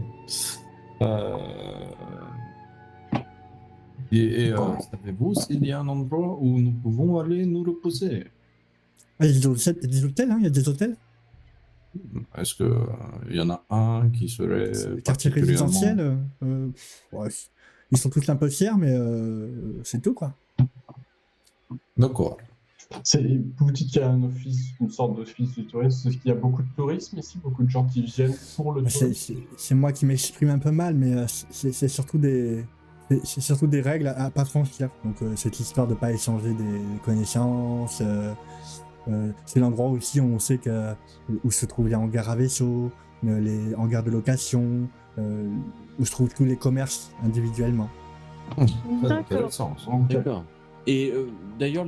Savez-vous s'il y a un endroit où nous pouvons aller nous reposer? Ah, il y a des hôtels, hein, il y a des hôtels. Est-ce qu'il y en a un qui serait C'est le quartier résidentiel. Ouais, ils sont tous un peu chers, mais c'est tout, quoi. D'accord. Vous dites qu'il y a un office, une sorte d'office du tourisme. Est-ce qu'il y a beaucoup de tourisme ici, beaucoup de gens qui viennent pour le Bah, tourisme? c'est moi qui m'exprime un peu mal, mais c'est surtout des règles à pas franchir. Donc cette histoire de pas échanger des connaissances. C'est l'endroit aussi où on sait où se trouvent les hangars à vaisseaux, les hangars de location, où se trouvent tous les commerces individuellement. Très D'accord. intéressant. Ok. D'accord. Et d'ailleurs,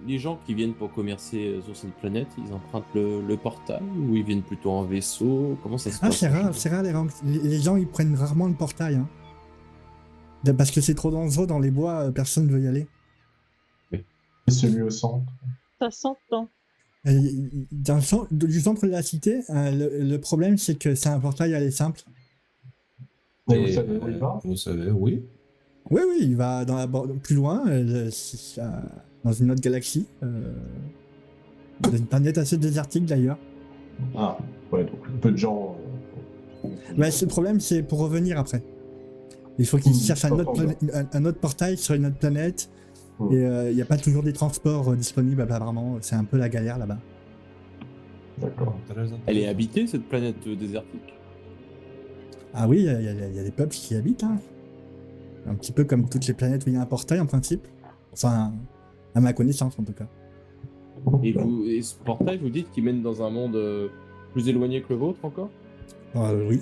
les gens qui viennent pour commercer sur cette planète, ils empruntent le portail ou ils viennent plutôt en vaisseau? Comment ça se Ah, passe? c'est rare, les gens ils prennent rarement le portail. Hein. Parce que c'est trop dangereux dans les bois, personne ne veut y aller. Et celui au centre. Ça s'entend. Dans le centre, du centre de la cité, le problème c'est que c'est un portail aller simple. Et vous savez où il va? Vous savez, oui. Oui, il va plus loin, dans une autre galaxie. Dans une planète assez désertique d'ailleurs. Ah, ouais, donc peu de gens. Mais le problème c'est pour revenir après. Il faut qu'ils cherchent un autre portail sur une autre planète. Et il n'y a pas toujours des transports disponibles apparemment. C'est un peu la galère là-bas. D'accord. Elle est habitée, cette planète désertique? Ah oui, il y a des peuples qui y habitent. Hein. Un petit peu comme toutes les planètes où il y a un portail en principe. Enfin, à ma connaissance en tout cas. Et ce portail, vous dites qu'il mène dans un monde plus éloigné que le vôtre encore? Oui.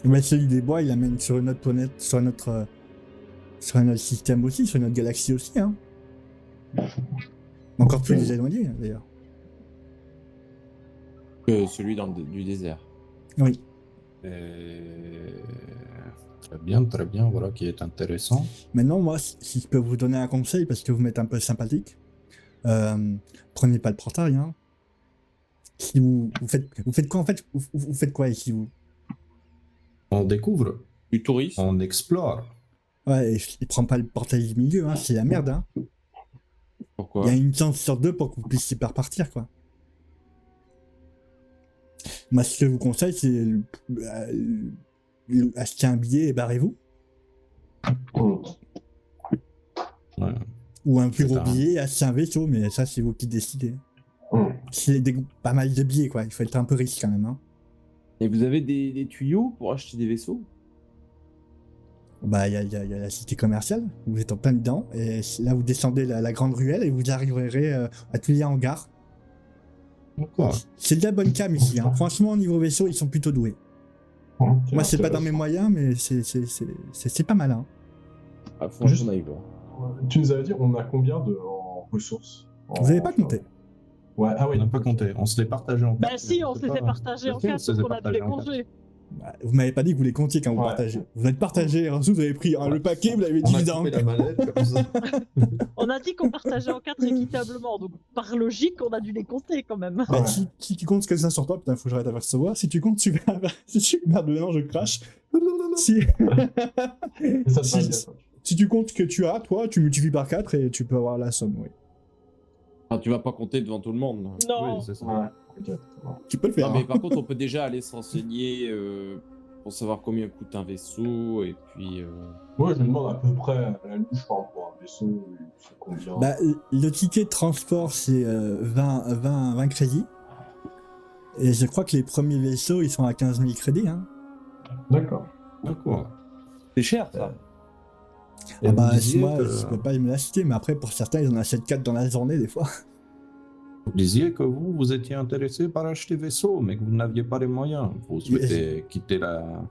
Mais celui des bois, il amène sur une autre planète, sur un autre système aussi, sur une autre galaxie aussi. Hein. Encore plus éloigné d'ailleurs. Que celui du désert. Oui. Très bien, voilà qui est intéressant. Maintenant, moi, si je peux vous donner un conseil, parce que vous m'êtes un peu sympathique, prenez pas le portail. Hein. Si vous faites quoi en fait? Vous faites quoi ici vous? On découvre, Du tourisme? on explore. Ouais, il prend pas le portail du milieu, hein, c'est la merde. Hein. Pourquoi? Il y a une chance sur deux pour que vous puissiez pas repartir, quoi. Moi, ce que je vous conseille, c'est acheter un billet et barrez-vous. Ouais. Ou un plus C'est gros un- billet, acheter un vaisseau, mais ça, c'est vous qui décidez. C'est pas mal de billets, quoi. Il faut être un peu riche quand même. Hein. Et vous avez des tuyaux pour acheter des vaisseaux? Bah, il y a la cité commerciale, vous êtes en plein dedans, et là, vous descendez la grande ruelle et vous arriverez à tous les hangars. D'accord. C'est de la bonne cam ici. Hein. Franchement, au niveau vaisseau, ils sont plutôt doués. Moi, c'est pas dans mes moyens, mais c'est pas mal. Hein. Ah, faut Juste- qu'on aille voir. Tu nous avais dit, on a combien en ressources? Vous avez pas compté. Ouais, ah On oui. n'a pas compté, on se les partageait en Bah quatre. si, on se les fait partager en Ok, on 4 se les parce qu'on a dû partagés les en quatre. congés. Bah, vous m'avez pas dit que vous les comptiez quand vous Ouais. partagez. Vous êtes partagé, ensuite vous avez pris le paquet, vous l'avez On a divisé en coupé la manette comme ça. On a dit qu'on partageait en 4 équitablement, donc par logique, on a dû les compter quand même. Bah, Ouais. si tu comptes ce que ça sur toi, putain, faut que j'arrête à faire savoir. Si tu comptes, merde, non, je crache. Si... Et ça te va bien, si, toi. si tu comptes ce que tu as, toi, tu multiplies par 4 et tu peux avoir la somme, oui. Enfin, tu vas pas compter devant tout le monde. Non. Oui, c'est ça. Ouais, ok. Tu peux le faire. Non, mais hein. par contre, on peut déjà aller s'enseigner pour savoir combien coûte un vaisseau et puis. Ouais, je me demande à peu près à la louche par rapport à un vaisseau, il faut combien? Bah, le ticket de transport, c'est 20 crédits. Et je crois que les premiers vaisseaux, ils sont à 15 000 crédits. Hein. D'accord. D'accord. C'est cher ça. Et Ah vous bah, disiez moi, que- je peux pas me l'acheter, mais après, pour certains, ils en achètent 4 dans la journée, des fois. Vous disiez que vous étiez intéressé par acheter vaisseau, mais que vous n'aviez pas les moyens. Vous souhaitez quitter la...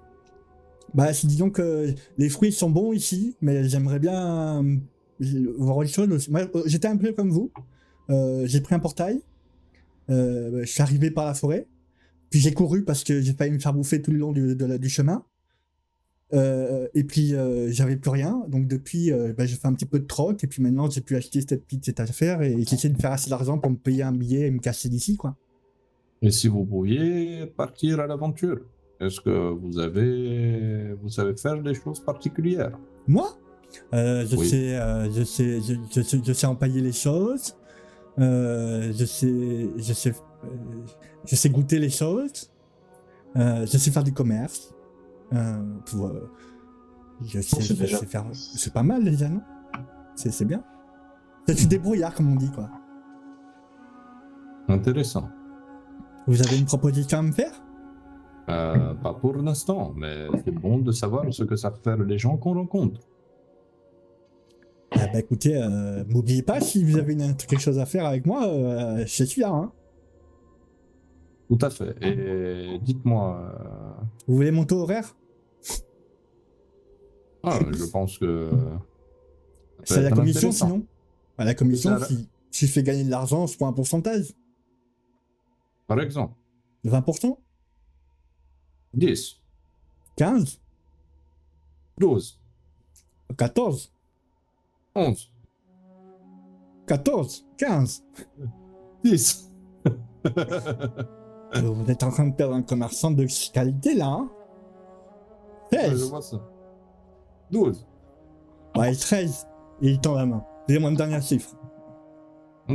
Bah, disons que les fruits sont bons ici, mais j'aimerais bien voir autre chose aussi. Moi, j'étais un peu comme vous. J'ai pris un portail. Je suis arrivé par la forêt. Puis j'ai couru parce que j'ai failli me faire bouffer tout le long du chemin. Et puis j'avais plus rien. Donc depuis, j'ai fait un petit peu de troc. Et puis maintenant, j'ai pu acheter cette affaire. Et j'essaie de faire assez d'argent pour me payer un billet et me casser d'ici, quoi. Et si vous pouviez partir à l'aventure? est-ce que vous savez faire des choses particulières? Moi, je Oui. sais, je sais empailler les choses. Je sais goûter les choses. Je sais faire du commerce. Je sais faire. C'est pas mal déjà, non? C'est bien. Je suis débrouillard, comme on dit, quoi. Intéressant. Vous avez une proposition à me faire? Pas pour l'instant, mais c'est bon de savoir ce que savent faire les gens qu'on rencontre. Bah écoutez, m'oubliez pas si vous avez quelque chose à faire avec moi, je suis là, hein. Tout à fait. Et dites-moi, Vous voulez mon taux horaire? je pense que ça C'est peut la être commission, intéressant. sinon. À la commission, Ça- si je fais gagner de l'argent, je prends un pourcentage. Par exemple, 20%? 10, 15? 12, 14? 11, 14? 15? 10. Vous êtes en train de perdre un commerçant de qualité, là, hein? Je 16? vois ça. 12, Ouais, 13. Et il tend la main. Donnez-moi une dernière chiffre.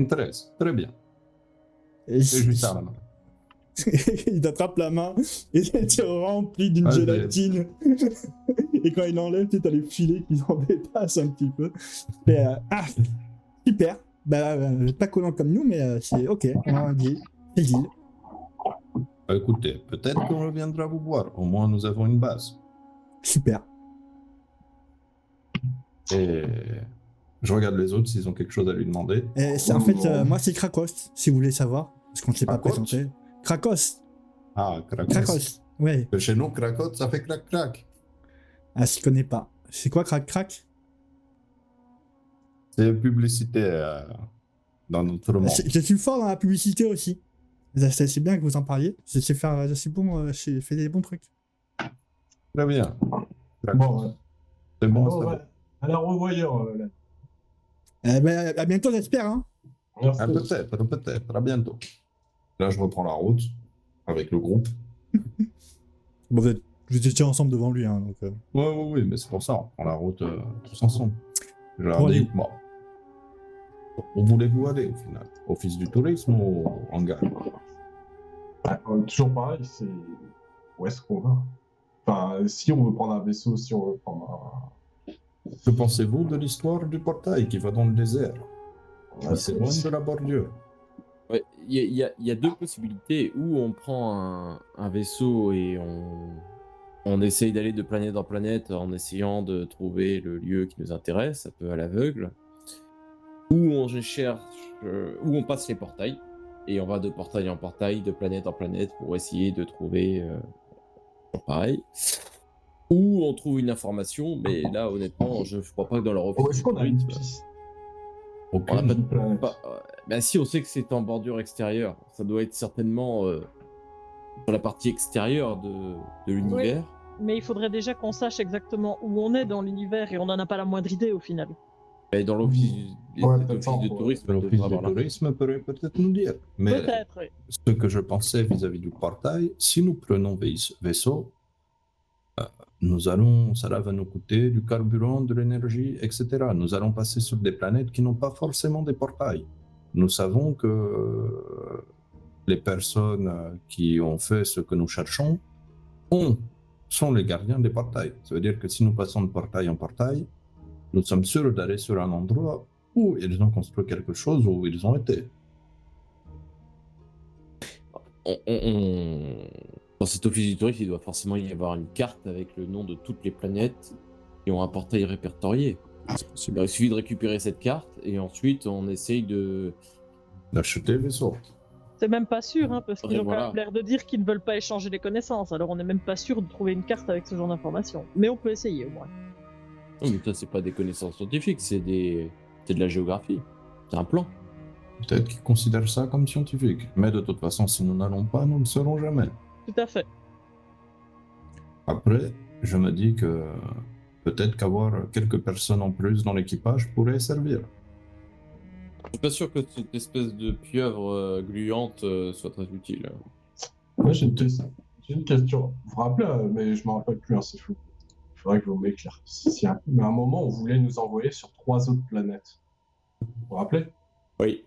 13. Très bien. Et Et je lui serre la main. il t'attrape la main et il te remplit d'une Vas-y. gélatine. Et quand il enlève, tu as les filets qui s'en dépassent un petit peu. Et, super. Bah, pas collant comme nous, mais c'est ok. On a un deal. C'est le deal. Écoutez, peut-être qu'on reviendra vous voir. Au moins, nous avons une base. Super. Et je regarde les autres s'ils ont quelque chose à lui demander. Et en fait, moi, c'est Krakos, si vous voulez savoir. Parce qu'on ne s'est pas Krakos présenté. Krakos. Ah, Krakos. Krakos. Ouais. Chez nous, Krakos, ça fait crac-crac. Ah, je connais pas. C'est quoi crac-crac? C'est publicité dans notre monde. Je suis fort dans la publicité aussi. C'est bien que vous en parliez. Je sais bon, j'ai fait des bons trucs. Très bien. Krakos. Bon, C'est bon, bon, c'est ouais. bon. À la revoyure, là. Ben, à bientôt, j'espère. Hein. Merci. Ah, peut-être. À bientôt. Là, je reprends la route avec le groupe. Bon, vous étiez ensemble devant lui. Hein, donc, Oui, mais c'est pour ça. On prend la route tous ensemble. Je leur Bon, dis, allez. bon. Où voulez-vous aller au final? Office du tourisme ou hangar? Toujours pareil, c'est où est-ce qu'on va? Enfin, si on veut prendre un vaisseau, si on veut prendre Que pensez-vous de l'histoire du portail qui va dans le désert? un. C'est loin de la bordure. Ouais, il y a deux possibilités. Où on prend un vaisseau et on essaye d'aller de planète en planète en essayant de trouver le lieu qui nous intéresse, un peu à l'aveugle. Où on cherche, où on passe les portails et on va de portail en portail, de planète en planète pour essayer de trouver pareil. Ou on trouve une information, mais là honnêtement, je ne crois pas que dans leur Où office est-ce qu'on a une tourisme, piste? on n'a Aucune. pas, bah si on sait que c'est en bordure extérieure, ça doit être certainement sur la partie extérieure de l'univers. Mais il faudrait déjà qu'on sache exactement où on est dans l'univers et on n'en a pas la moindre idée au final. Et dans l'office Ouais, cet peut-être office de ça, tourisme, L'office devrait du avoir la- tourisme pourrait peut-être nous dire. Mais Peut-être, oui. ce que je pensais vis-à-vis du portail, si nous prenons vaisseau, cela va nous coûter du carburant, de l'énergie, etc. Nous allons passer sur des planètes qui n'ont pas forcément des portails. Nous savons que les personnes qui ont fait ce que nous cherchons sont les gardiens des portails. Ça veut dire que si nous passons de portail en portail, nous sommes sûrs d'aller sur un endroit où ils ont construit quelque chose, où ils ont été. Dans cet office du tourisme, il doit forcément y avoir une carte avec le nom de toutes les planètes qui ont un portail répertorié. Il suffit de récupérer cette carte et ensuite on essaye de... D'acheter le vaisseau. C'est même pas sûr, hein, parce qu'ils Ouais, ont quand voilà. même l'air de dire qu'ils ne veulent pas échanger les connaissances. Alors on n'est même pas sûr de trouver une carte avec ce genre d'informations. Mais on peut essayer au moins. Non, mais ça, c'est pas des connaissances scientifiques, c'est de la géographie. C'est un plan. Peut-être qu'ils considèrent ça comme scientifique. Mais de toute façon, si nous n'allons pas, nous ne le saurons jamais. Tout à fait. Après, je me dis que peut-être qu'avoir quelques personnes en plus dans l'équipage pourrait servir. Je suis pas sûr que cette espèce de pieuvre gluante soit très utile. Moi, J'ai une question. Vous vous rappelez, mais je me rappelle plus, hein, c'est fou. Il faudrait que vous m'éclaircissiez un peu. Mais à un moment, on voulait nous envoyer sur 3 autres planètes. Vous vous rappelez? Oui.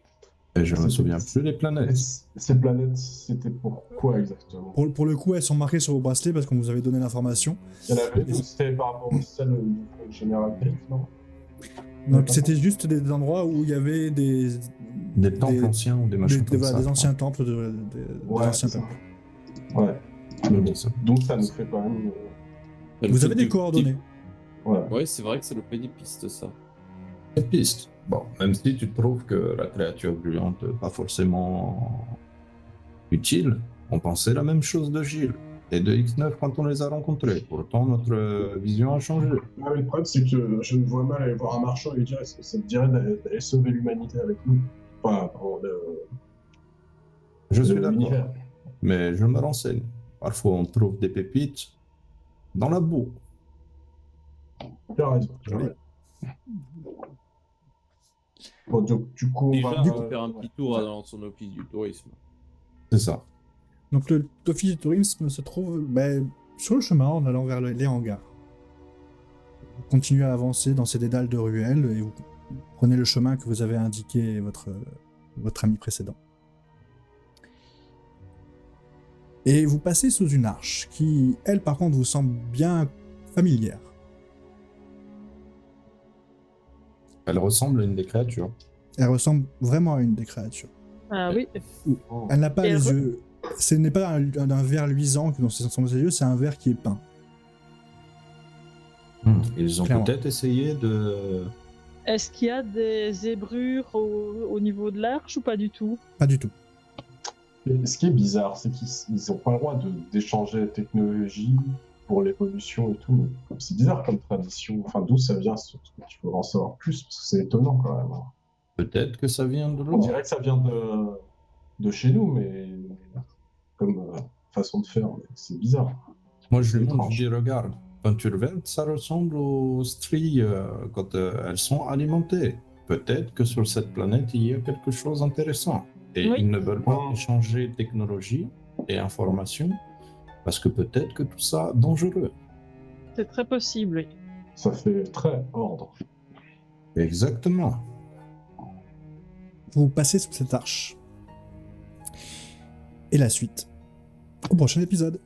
Et je me C'était- souviens plus des Et planètes. ces planètes, c'était pourquoi exactement? Pour le coup, elles sont marquées sur vos bracelets parce qu'on vous avait donné l'information. Il y en avait une ou c'était par rapport au celle du général Griff, non? Donc c'était juste des endroits où il y avait des Des temples anciens ou des machins comme voilà, ça. des anciens temples, des Ouais, anciens c'est ça. peuples. Ouais. Je dis ça. Donc ça nous fait quand même. Ça nous Vous fait avez des coordonnées. Ouais. Ouais, c'est vrai que ça nous fait des pistes, ça. Des pistes. Bon, même si tu trouves que la créature brûlante n'est pas forcément utile, on pensait la même chose de Gilles et de X9 quand on les a rencontrés. Pourtant, notre vision a changé. Ah, mais le problème, c'est que je me vois mal aller voir un marchand et lui dire est-ce que ça te dirait d'aller sauver l'humanité avec nous? Enfin, pardon, Je suis d'accord, l'univers. mais je me renseigne. Parfois, on trouve des pépites dans la boue. Tu as raison. Joli. Bon, donc, du coup, on Déjà, va. on va faire un petit tour dans son office du tourisme. C'est ça. Donc l'office du tourisme se trouve sur le chemin en allant vers les hangars. Vous continuez à avancer dans ces dédales de ruelles et vous prenez le chemin que vous avez indiqué votre ami précédent. Et vous passez sous une arche qui, elle, par contre, vous semble bien familière. Elle ressemble à une des créatures. Elle ressemble vraiment à une des créatures. Ah oui. Elle n'a pas Et les yeux. Ce n'est pas un verre luisant dans ses yeux, c'est un verre qui est peint. Ils ont Clairement. peut-être essayé de... Est-ce qu'il y a des zébrures au niveau de l'arche ou pas du tout? Pas du tout. Et ce qui est bizarre, c'est qu'ils n'ont pas le droit d'échanger la technologie pour l'évolution et tout. Mais c'est bizarre comme tradition. Enfin, d'où ça vient ce truc? Il faut en savoir plus parce que c'est étonnant quand même. Peut-être que ça vient de On loin. dirait que ça vient de chez nous, mais comme façon de faire, mais c'est bizarre. Moi, je lui C'est montre, étrange. je dis, regarde, peinture verte, ça ressemble aux stries quand elles sont alimentées. Peut-être que sur cette planète, il y a quelque chose d'intéressant. Et Oui. ils ne veulent pas Oh. échanger technologie et informations parce que peut-être que tout ça est dangereux. C'est très possible, oui. Ça fait très ordre. Exactement. Vous passez sous cette arche. Et la suite au prochain épisode.